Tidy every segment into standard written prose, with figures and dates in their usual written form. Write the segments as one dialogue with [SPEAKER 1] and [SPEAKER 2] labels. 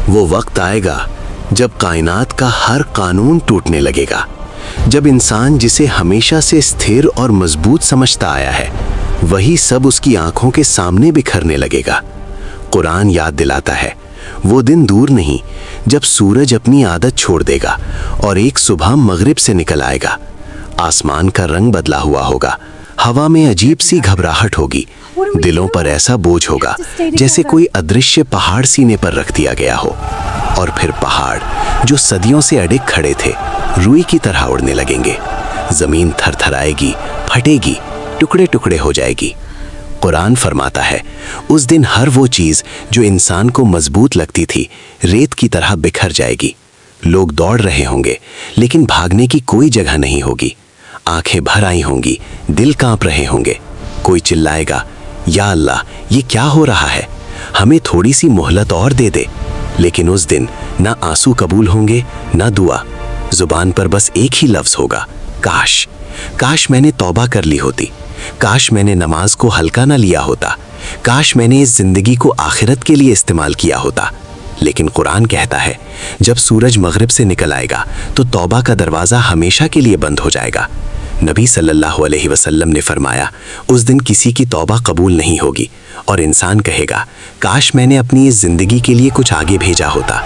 [SPEAKER 1] وہ وقت آئے گا جب کائنات کا ہر قانون ٹوٹنے لگے گا، جب انسان جسے ہمیشہ سے استھر اور مضبوط سمجھتا آیا ہے وہی سب اس کی آنکھوں کے سامنے بکھرنے لگے گا۔ قرآن یاد دلاتا ہے وہ دن دور نہیں جب سورج اپنی عادت چھوڑ دے گا اور ایک صبح مغرب سے نکل آئے گا۔ آسمان کا رنگ بدلا ہوا ہوگا، ہوا میں عجیب سی گھبراہٹ ہوگی، دلوں پر ایسا بوجھ ہوگا جیسے کوئی ادرشیہ پہاڑ سینے پر رکھ دیا گیا ہو، اور پھر پہاڑ جو صدیوں سے اڑے کھڑے تھے روئی کی طرح اڑنے لگیں گے، زمین تھر تھرائے گی، پھٹے گی، ٹکڑے ٹکڑے ہو جائے گی۔ قرآن فرماتا ہے اس دن ہر وہ چیز جو انسان کو مضبوط لگتی تھی ریت کی طرح بکھر جائے گی۔ لوگ دوڑ رہے ہوں گے لیکن بھاگنے کی کوئی جگہ نہیں ہوگی، آنکھیں بھر آئی ہوں گی، دل کانپ رہے ہوں گے۔ کوئی چلائے گا یا اللہ یہ کیا ہو رہا ہے، ہمیں تھوڑی سی مہلت اور دے دے۔ لیکن اس دن نہ آنسو قبول ہوں گے نہ دعا، زبان پر بس ایک ہی لفظ ہوگا، کاش کاش میں نے توبہ کر لی ہوتی، کاش میں نے نماز کو ہلکا نہ لیا ہوتا، کاش میں نے اس زندگی کو آخرت کے لیے استعمال کیا ہوتا۔ لیکن قرآن کہتا ہے جب سورج مغرب سے نکل آئے گا تو توبہ کا دروازہ ہمیشہ کے لیے بند ہو جائے گا۔ نبی صلی اللہ علیہ وسلم نے فرمایا اس دن کسی کی توبہ قبول نہیں ہوگی اور انسان کہے گا کاش میں نے اپنی اس زندگی کے لیے کچھ آگے بھیجا ہوتا،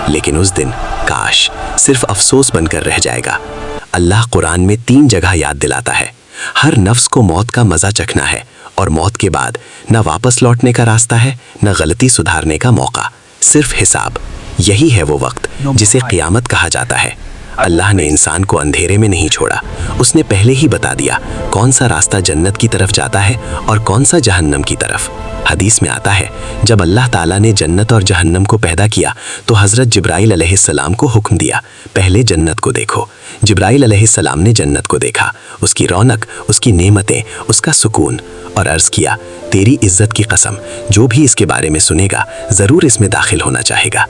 [SPEAKER 1] لیکن اس دن کاش صرف افسوس بن کر رہ جائے گا۔ اللہ قرآن میں 3 جگہ یاد دلاتا ہے ہر نفس کو موت کا مزہ چکھنا ہے، اور موت کے بعد نہ واپس لوٹنے کا راستہ ہے نہ غلطی سدھارنے کا موقع، صرف حساب۔ یہی ہے وہ وقت جسے قیامت کہا جاتا ہے۔ اللہ نے انسان کو اندھیرے میں نہیں چھوڑا، اس نے پہلے ہی بتا دیا کون سا راستہ جنت کی طرف جاتا ہے اور کون سا جہنم کی طرف۔ حدیث میں آتا ہے جب اللہ تعالیٰ نے جنت اور جہنم کو پیدا کیا تو حضرت جبرائیل علیہ السلام کو حکم دیا پہلے جنت کو دیکھو۔ جبرائیل علیہ السلام نے جنت کو دیکھا، اس کی رونق، اس کی نعمتیں، اس کا سکون، اور عرض کیا تیری عزت کی قسم جو بھی اس کے بارے میں سنے گا ضرور اس میں داخل ہونا چاہے گا۔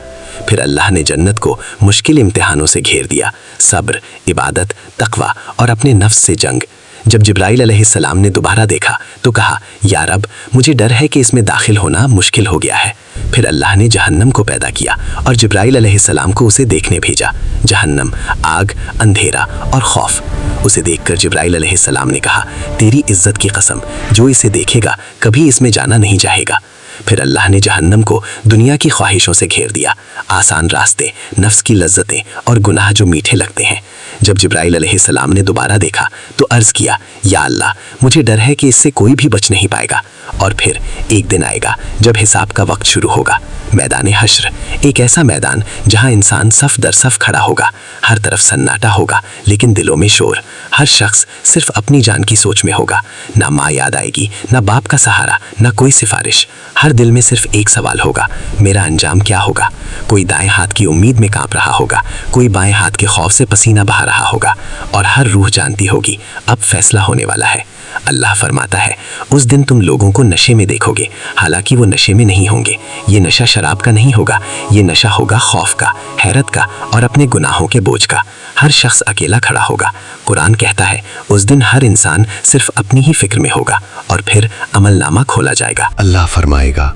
[SPEAKER 1] پھر اللہ نے جنت کو مشکل امتحانوں سے گھیر دیا، صبر، عبادت، تقوی اور اپنے نفس سے جنگ۔ جب جبرائیل علیہ السلام نے دوبارہ دیکھا تو کہا یا رب مجھے ڈر ہے کہ اس میں داخل ہونا مشکل ہو گیا ہے۔ پھر اللہ نے جہنم کو پیدا کیا اور جبرائیل علیہ السلام کو اسے دیکھنے بھیجا۔ جہنم، آگ، اندھیرا اور خوف۔ اسے دیکھ کر جبرائیل علیہ السلام نے کہا تیری عزت کی قسم جو اسے دیکھے گا کبھی اس میں جانا نہیں چاہے گا۔ پھر اللہ نے جہنم کو دنیا کی خواہشوں سے گھیر دیا، آسان راستے، نفس کی لذتیں اور گناہ جو میٹھے لگتے ہیں۔ جب جبرائیل علیہ السلام نے دوبارہ دیکھا تو عرض کیا یا اللہ مجھے ڈر ہے کہ اس سے کوئی بھی بچ نہیں پائے گا۔ اور پھر ایک دن آئے گا جب حساب کا وقت شروع ہوگا، میدان حشر، ایک ایسا میدان جہاں انسان صف در صف کھڑا ہوگا، ہر طرف سناٹا ہوگا لیکن دلوں میں شور، ہر شخص صرف اپنی جان کی سوچ میں ہوگا، نہ ماں یاد آئے گی، نہ باپ کا سہارا، نہ کوئی سفارش۔ ہر دل میں صرف ایک سوال ہوگا، میرا انجام کیا ہوگا؟ کوئی دائیں ہاتھ کی امید میں کانپ رہا ہوگا، کوئی بائیں ہاتھ کے خوف سے پسینہ بہا رہا ہوگا، اور ہر روح جانتی ہوگی اب فیصلہ ہونے والا ہے۔ اللہ فرماتا ہے اس دن تم لوگوں کو نشے میں دیکھو گے، حالانکہ وہ نشے میں نہیں ہوں گے۔ یہ نشہ شراب کا نہیں ہوگا، یہ نشہ ہوگا خوف کا، حیرت کا اور اپنے گناہوں کے بوجھ کا۔ ہر شخص اکیلا کھڑا ہوگا۔ قرآن کہتا ہے اس دن ہر انسان صرف اپنی ہی فکر میں ہوگا اور پھر عمل نامہ کھولا جائے گا۔
[SPEAKER 2] اللہ فرمائے گا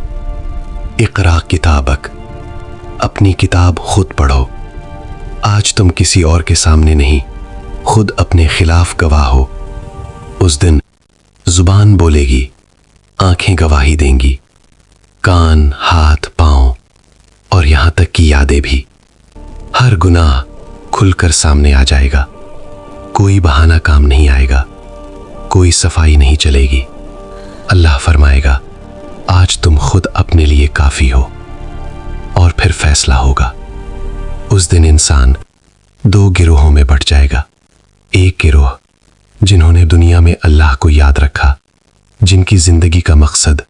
[SPEAKER 2] اقرا کتابک، اپنی کتاب خود پڑھو، آج تم کسی اور کے سامنے نہیں، خود اپنے خلاف گواہ ہو۔ اس دن زبان بولے گی، آنکھیں گواہی دیں گی، کان، ہاتھ، پاؤں اور یہاں تک کہ یادیں بھی۔ ہر گناہ کھل کر سامنے آ جائے گا، کوئی بہانہ کام نہیں آئے گا، کوئی صفائی نہیں چلے گی۔ اللہ فرمائے گا آج تم خود اپنے لیے کافی ہو، اور پھر فیصلہ ہوگا۔ اس دن انسان 2 گروہوں میں بٹ جائے گا۔ ایک گروہ جنہوں نے دنیا میں اللہ کو یاد رکھا، جن کی زندگی کا مقصد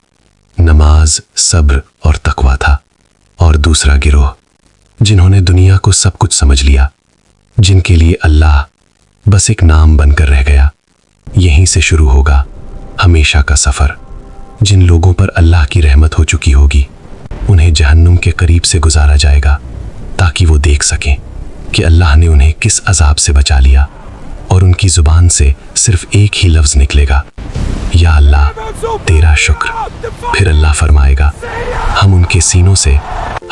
[SPEAKER 2] نماز، صبر اور تقوی تھا، اور دوسرا گروہ جنہوں نے دنیا کو سب کچھ سمجھ لیا، جن کے لیے اللہ بس ایک نام بن کر رہ گیا۔ یہیں سے شروع ہوگا ہمیشہ کا سفر۔ جن لوگوں پر اللہ کی رحمت ہو چکی ہوگی انہیں جہنم کے قریب سے گزارا جائے گا تاکہ وہ دیکھ سکیں کہ اللہ نے انہیں کس عذاب سے بچا لیا، اور ان کی زبان سے صرف ایک ہی لفظ نکلے گا، یا اللہ تیرا شکر۔ پھر اللہ فرمائے گا ہم ان کے سینوں سے